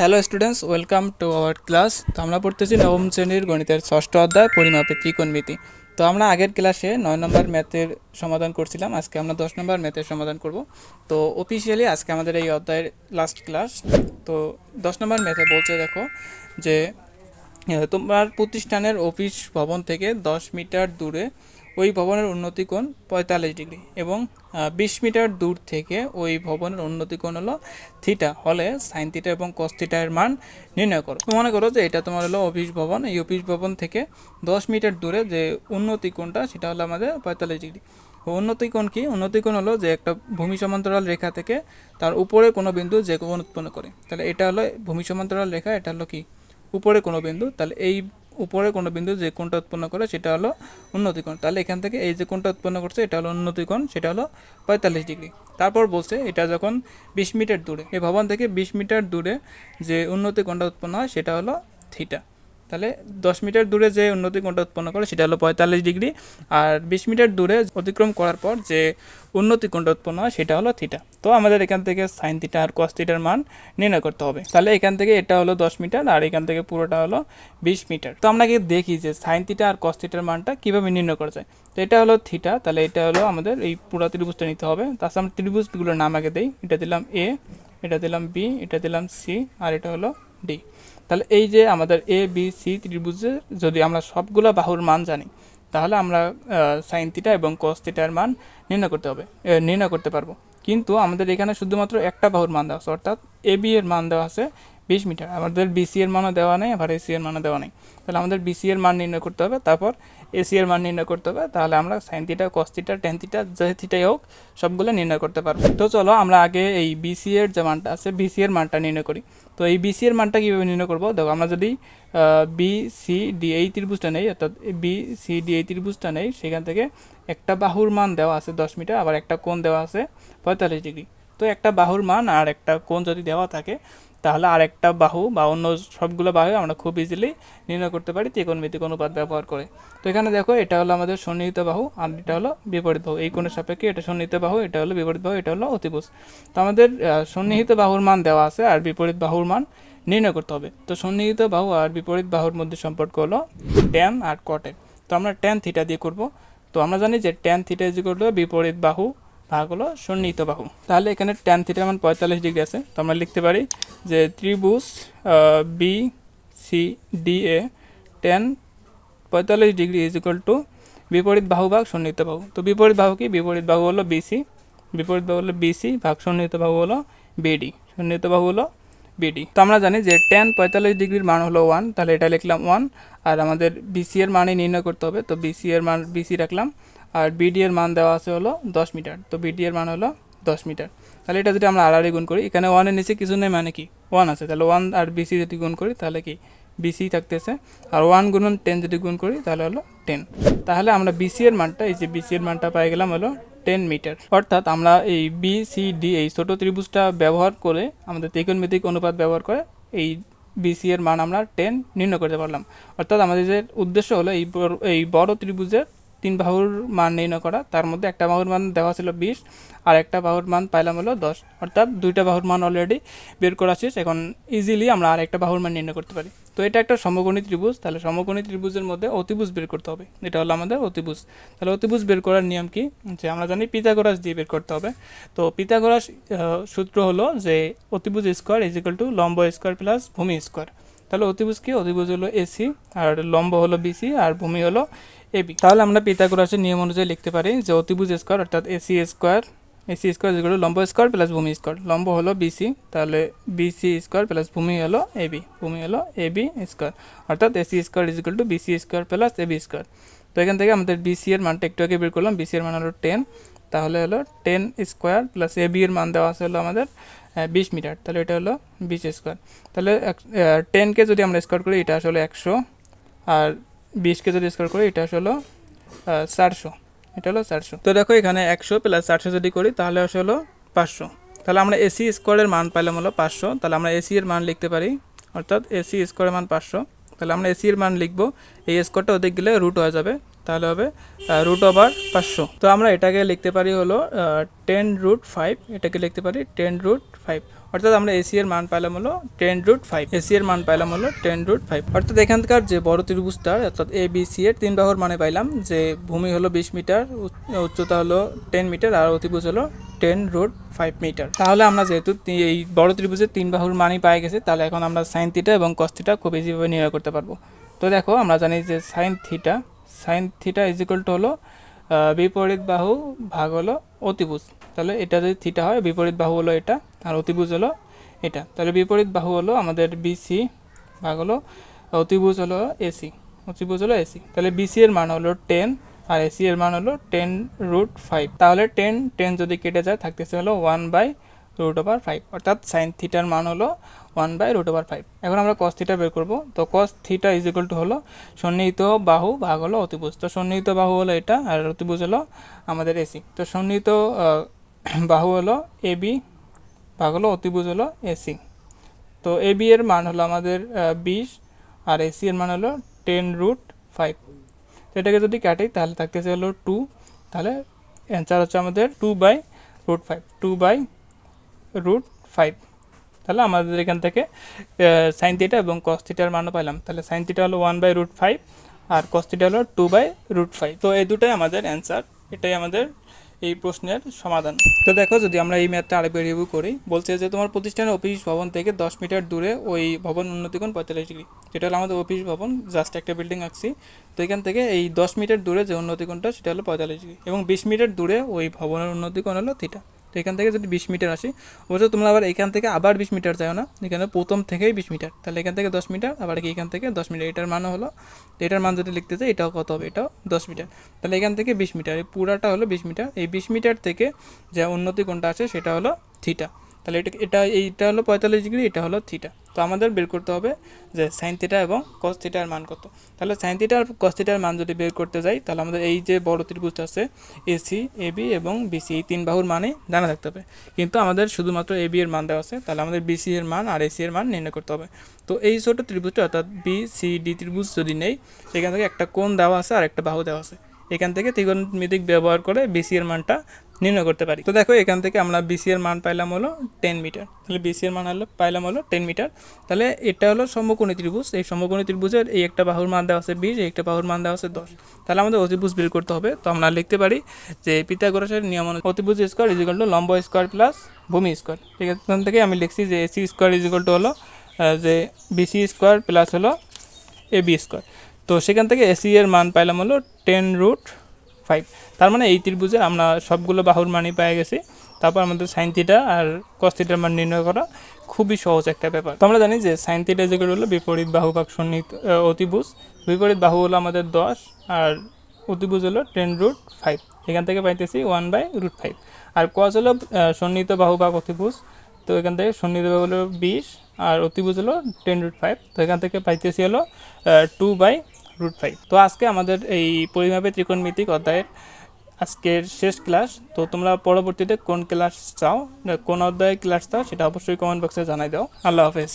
Hello students, welcome to our class. তো আমরা পড়তেছি নবম শ্রেণীর গণিতের ষষ্ঠ অধ্যায় পরিমাপের ত্রিকোণমিতি। তো আমরা আগের ক্লাসে 9 নম্বর ম্যাথের সমাধান করছিলাম, আজকে আমরা 10 নম্বর ম্যাথের সমাধান করব। তো অফিসিয়ালি আজকে আমাদের এই অধ্যায়ের লাস্ট ক্লাস। তো 10 নম্বর ম্যাথে বলছে, দেখো যে তোমার প্রতিষ্ঠানের অফিস ভবন থেকে 10 মিটার দূরে ওই ভবনের উন্নতি কোণ 45 ডিগ্রি এবং 20 মিটার দূর থেকে ওই ভবনের উন্নতি কোণ হলো থিটা হলে সাইন থিটা এবং কস থিটা এর মান নির্ণয় করো। মনে করো যে এটা তোমার হলো অফিস ভবন, এই অফিস ভবন থেকে 10 মিটার দূরে যে উন্নতি কোণটা সেটা হলো আমাদের 45 ডিগ্রি। উন্নতি কোণ কি? উন্নতি কোণ হলো যে একটা ভূমি সমান্তরাল রেখা থেকে তার উপরে কোনো বিন্দু যে কোণ উৎপন্ন করে। তাহলে এটা হলো ভূমি সমান্তরাল রেখা, এটা হলো কি উপরে কোনো বিন্দু। তাহলে এই উপরে কোনো বিন্দু যে কোণটা উৎপন্ন করে সেটা হলো উন্নতি কোণ। তাহলে এখান থেকে এই যে কোণটা উৎপন্ন করছে এটা হলো উন্নতি কোণ, সেটা হলো 45 ডিগ্রি। তারপর বলছে এটা যখন 20 মিটার দূরে, এই ভবন থেকে 20 মিটার দূরে যে উন্নতি কোণটা উৎপন্ন হয় সেটা হলো থিটা। তাহলে 10 মিটার দূরে যে উন্নতি কোণটা উৎপন্ন করে সেটা হলো 45 ডিগ্রি, আর 20 মিটার দূরে অতিক্রম করার পর যে উন্নতি কোণটা উৎপন্ন হয় সেটা হলো থিটা। তো আমাদের এখান থেকে সাইন থিটা আর কস থিটার মান নির্ণয় করতে হবে। তাহলে এখান থেকে এটা হলো 10 মিটার আর এখান থেকে পুরোটা হলো 20 মিটার। তো আমরা দেখি যে সাইন থিটা আর কস থিটার মানটা কীভাবে নির্ণয় করা যায়। তো এটা হলো থিটা, তাহলে এটা হলো আমাদের এই পুরো ত্রিভুজটা নিতে হবে। তাছাড়া আমরা ত্রিভুজগুলোর নাম আগে দিই, এটা দিলাম এ, এটা দিলাম বি, এটা দিলাম সি, আর এটা হলো ডি। তাহলে এই যে আমাদের এ বি সি ত্রিভুজে যদি আমরা সবগুলো বাহুর মান জানি তাহলে আমরা সাইন থিটা এবং কস থিটার মান নির্ণয় করতে পারবো। কিন্তু আমাদের এখানে শুধুমাত্র একটা বাহুর মান দেওয়া আছে, অর্থাৎ এ বি এর মান দেওয়া আছে 20 মিটার, আমাদের বিসি এর মানও দেওয়া নেই, আবার এসি এর মানও দেওয়া নেই। তাহলে আমাদের বিসি এর মান নির্ণয় করতে হবে, তারপর এসি এর মান নির্ণয় করতে হবে। তাহলে আমরা sine theta, cos theta, tan theta, যে থিটাই হোক সবগুলো নির্ণয় করতে পারবো। তো চলো আমরা আগে এই বিসি এর যে মানটা আছে বিসি এর মানটা নির্ণয় করি। তো এই বিসি এর মানটা কীভাবে নির্ণয় করবো? দেখো, আমরা যদি বি সি ডি এই ত্রিভুজটা নেই, অর্থাৎ বি সি ডি এই ত্রিভুজটা নেই, সেখান থেকে একটা বাহুর মান দেওয়া আছে 10 মিটার, আবার একটা কোণ দেওয়া আছে 45 ডিগ্রি। তো একটা বাহুর মান আর একটা কোণ যদি দেওয়া থাকে তাহলে আর একটা বাহু বা অন্য সবগুলো বাহু আমরা খুব ইজিলি নির্ণয় করতে পারি ত্রিকোণমিতিক অনুপাত ব্যবহার করে। তো এখানে দেখো, এটা হলো আমাদের সন্নিহিত বাহু আর এটা হলো বিপরীত বাহু। এই কোণের সাপেক্ষে এটা সন্নিহিত বাহু, এটা হলো বিপরীত বাহু, এটা হলো অতিভুজ। তো আমাদের সন্নিহিত বাহুর মান দেওয়া আছে আর বিপরীত বাহুর মান নির্ণয় করতে হবে। তো সন্নিহিত বাহু আর বিপরীত বাহুর মধ্যে সম্পর্ক হলো ট্যান আর কটের। তো আমরা ট্যান থিটা দিয়ে করব। তো আমরা জানি যে tan theta is equal to বিপরীত বাহু ভাগ হলো সন্নিহিত বাহু। তাহলে এখানে ট্যান থিটার মান 45 ডিগ্রি আছে। তো আমরা লিখতে পারি যে ত্রিভুজ বি সি ডি এ tan 45 degree is equal to বিপরীত বাহু ভাগ সন্নিহিত বাহু। তো বিপরীত বাহু কি? বিপরীত বাহু হলো বিসি, বিপরীত বাহু হলো বিসি ভাগ সন্নিহিত বাহু হলো বিডি, সন্নিহিত বাহু হলো বিডি। তো আমরা জানি যে ট্যান 45 ডিগ্রির মান হলো 1, তাহলে এটা লিখলাম 1। আর আমাদের বিসি এর মানই নির্ণয় করতে হবে, তো বিসি এর মান বিসি রাখলাম। আর বিডি এর মান দেওয়া আছে হলো 10 মিটার, তো বিডি এর মান হলো 10 মিটার। তাহলে এটা যদি আমরা আড়াআড়ি গুণ করি, এখানে 1 এর নিচে কিছু নেই, মানে কি 1 আছে, তাহলে 1 আর বিসি যদি গুণ করি তাহলে কি বিসি থাকতেছে, আর 1 গুণন 10 যদি গুণ করি তাহলে হলো 10। তাহলে আমরা বিসি এর মানটা, এই যে বিসি এর মানটা পাই গেলাম হলো 10 মিটার। অর্থাৎ আমরা এই বি সি ডি এই ছোটো ত্রিভুজটা ব্যবহার করে, আমাদের ত্রিকোণমিতিক অনুপাত ব্যবহার করে এই বিসি এর মান আমরা 10 নির্ণয় করতে পারলাম। অর্থাৎ আমাদের যে উদ্দেশ্য হলো এই বড় ত্রিভুজের 3 বাহুর মান নির্ণয় করা, তার মধ্যে একটা বাহুর মান দেওয়া ছিল 20 আর একটা বাহুর মান পাইলাম হলো 10, অর্থাৎ দুইটা বাহুর মান অলরেডি বের করা শেষ। এখন ইজিলি আমরা আর একটা বাহুর মান নির্ণয় করতে পারি। তো এটা একটা সমকোণী ত্রিভুজ, তাহলে সমকোণী ত্রিভুজের মধ্যে অতিভুজ বের করতে হবে, এটা হলো আমাদের অতিভুজ। তাহলে অতিভুজ বের করার নিয়ম কি? যে আমরা জানি পিথাগোরাস দিয়ে বের করতে হবে। তো পিথাগোরাস সূত্র হলো যে অতিভুজ স্কোয়ার ইজ ইকুয়াল টু লম্ব স্কোয়ার প্লাস ভূমি স্কোয়ার। তাহলে অতিভুজ কি? অতিভুজ হলো এসি, আর লম্ব হলো বিসি, আর ভূমি হলো এবি। তাহলে আমরা পিথাগোরাসের নিয়ম অনুযায়ী লিখতে পারি যে অতিভুজ স্কোয়ার অর্থাৎ AC square is equal two লম্ব স্কোয়ার প্লাস ভূমি স্কোয়ার। লম্ব হলো বিসি, তাহলে বিসি স্কোয়ার প্লাস ভূমি হলো এবি, ভূমি হলো এবি স্কোয়ার, অর্থাৎ AC square is equal to BC square plus AB square. তো এখান থেকে আমাদের বিসি এর মানটা একটু আগে বের করলাম, বিসি এর মান হলো 10, তাহলে হলো 10 স্কোয়ার প্লাস এবি এর মান দেওয়া আছে হলো আমাদের 20 মিটার, তাহলে এটা হলো 20 স্কোয়ার। তাহলে 10কে যদি আমরা স্কোয়ার করি এটা আসলে 100, আর 20কে যদি স্কোয়ার করি এটা আসলে 400, এটা হলো 400। তো দেখো এখানে 100 প্লাস 400 যদি করি তাহলে আসলে হলো 500। তাহলে আমরা এসি স্কোয়ারের মান পাইলাম হলো 500, তাহলে আমরা এসি এর মান লিখতে পারি, অর্থাৎ এসি স্কোয়ারের মান 500। তাহলে আমরা এসি এর মান লিখবো, এই স্কোয়ারটা ওদিক গেলে রুট হয়ে যাবে, তাহলে হবে রুট ওভার 500। তো আমরা এটাকে লিখতে পারি হলো 10√5, এটাকে লিখতে পারি 10√5, অর্থাৎ আমরা এসি এর মান পাইলাম হলো 10√5, এসি এর মান পাইলাম হলো 10√5। অর্থাৎ এখানকার যে বড় ত্রিভুজটার অর্থাৎ এ বি সি এর 3 বাহুর মানে পাইলাম যে ভূমি হলো 20 মিটার, উচ্চতা হলো 10 মিটার আর অতিভুজ হলো 10√5 মিটার। তাহলে আমরা যেহেতু এই বড় ত্রিভুজের 3 বাহুর মানই পাই গেছে, তাহলে এখন আমরা সাইন থিটা এবং কস থিটা খুব ইজিভাবে নির্ণয় করতে পারবো। তো দেখো আমরা জানি যে sine theta is equal two হলো বিপরীত বাহু ভাগ হলো অতিভুজ। তাহলে এটা যদি থিটা হয়, বিপরীত বাহু হলো এটা আর অতিভুজ হলো এটা। তাহলে বিপরীত বাহু হলো আমাদের বিসি ভাগ হলো অতিভুজ হলো এসি, অতিভুজ হলো এসি। তাহলে বিসি এর মান হলো 10 আর এসি এর মান হলো 10√5। তাহলে 10 যদি কেটে যায় থাকতেছে হলো 1/√5, অর্থাৎ সাইন থিটার মান হলো 1/√5। এখন আমরা কস থিটা বের করব। তো cos theta is equal two হলো সন্নিহিত বাহু ভাগ হলো অতিভুজ। তো সন্নিহিত বাহু হলো এটা আর অতিভুজ হলো আমাদের এসি। তো সন্নিহিত বাহু হলো এবি ভাগ হলো অতিভুজ হলো এসি। তো এবি এর মান হলো আমাদের 20 আর এসি এর মান হলো 10√5। তো এটাকে যদি কাটি তাহলে থাকতেছে হলো 2, তাহলে অ্যান্সার হচ্ছে আমাদের 2/√5। তাহলে আমাদের এখান থেকে সাইন থিটা এবং কস থিটার মানও পাইলাম। তাহলে সাইন থিটা হলো 1/√5 আর কস থিটা হলো 2/√5। তো এই দুটাই আমাদের অ্যান্সার, এটাই আমাদের এই প্রশ্নের সমাধান। তো দেখো যদি আমরা এই ম্যাথটা আরেকবার রিভিউ করি, বলছে যে তোমার প্রতিষ্ঠানের অফিস ভবন থেকে 10 মিটার দূরে ওই ভবন উন্নতিকোণ 45 ডিগ্রি। যেটা হলো আমাদের অফিস ভবন, জাস্ট একটা বিল্ডিং আঁকছি। তো এখান থেকে এই 10 মিটার দূরে যে উন্নতিকোণটা সেটা হলো 45 ডিগ্রি এবং 20 মিটার দূরে ওই ভবনের উন্নতিকোণ হলো থিটা। তো এখান থেকে যদি 20 মিটার আসি, অবশ্য তোমরা আবার এখান থেকে আবার 20 মিটার যাও না, এখানে প্রথম থেকেই 20 মিটার। তাহলে এখান থেকে 10 মিটার, আবার কি এখান থেকে 10 মিটার, এটার মান হলো, এটার মান যদি লিখতে চাই এটাও কত হবে, এটাও 10 মিটার। তাহলে এখান থেকে 20 মিটার, এই পুরাটা হলো 20 মিটার। এই 20 মিটার থেকে যে উন্নতি কোণটা আছে সেটা হলো থিটা। তাহলে এইটা হলো 45 ডিগ্রি, এটা হলো থিটা। তো আমাদের বের করতে হবে যে সাইন থিটা এবং কস থিটার মান কত। তাহলে সাইন থিটা আর কস থিটার মান যদি বের করতে যাই, তাহলে আমাদের এই যে বড় ত্রিভুজটা আছে এসি, এবি এবং বিসি, এই 3 বাহুর মানে জানা থাকতে হবে। কিন্তু আমাদের শুধুমাত্র এবি এর মান দেওয়া আছে, তাহলে আমাদের বিসি এর মান আর এসি এর মান নির্ণয় করতে হবে। তো এই ছোট ত্রিভুজটা অর্থাৎ বিসিডি ত্রিভুজ যদি নেই, সেখান থেকে একটা কোণ দেওয়া আছে আর একটা বাহু দেওয়া আছে, এখান থেকে ত্রিকোণমিতিক ব্যবহার করে বিসি এর মানটা নির্ণয় করতে পারি। তো দেখো এখান থেকে আমরা বিসি এর মান পাইলাম হলো 10 মিটার। তাহলে বিসি এর মান হলো পাইলাম হলো 10 মিটার। তাহলে এটা হলো সমকোণী ত্রিভুজ, এই সমকোণী ত্রিভুজের এই একটা বাহুর মান দেওয়া আছে 20, এই একটা বাহুর মান দেওয়া আছে 10। তাহলে আমাদের অতিভুজ বের করতে হবে। তো আমরা লিখতে পারি যে পিথাগোরাসের নিয়ম অনুযায়ী অতিভুজ স্কোয়ার ইজ ইকুয়াল টু লম্ব স্কোয়ার প্লাস ভূমি স্কোয়ার। ঠিক আছে, এখান থেকে আমি লিখছি যে AC square is equal two হলো যে বিসি স্কোয়ার প্লাস হলো এবি স্কোয়ার। তো সেখান থেকে এসি এর মান পাইলাম হলো 10√5। তার মানে এই ত্রিভুজে আমরা সবগুলো বাহুর মানই পেয়ে গেছি। তারপর আমাদের সাইন থিটা আর কস থিটার মান নির্ণয় করা খুবই সহজ একটা ব্যাপার। তো আমরা জানি যে সাইন থিটা যেগুলো হলো বিপরীত বাহু ভাগ সন্নিহিত অতিভুজ। বিপরীত বাহু হলো আমাদের 10 আর অতিভুজ হলো 10√5। এখান থেকে পাইতেছি 1/√5। আর কস হলো সন্নিহিত বাহু ভাগ অতিভুজ। তো এখান থেকে সন্নিহিত বাহু হলো 20 আর অতিভুজ হলো 10√5। তো এখান থেকে পাইতেছি হলো 2/√5। তো আজকে আমাদের এই পরিমাপের ত্রিকোণমিতিক অধ্যায়ের আজকের শেষ ক্লাস। তো তোমরা পরবর্তীতে কোন ক্লাস চাও, কোন অধ্যায়ের ক্লাস চাও, সেটা অবশ্যই কমেন্ট বক্সে জানাই দাও। আল্লাহ হাফেজ।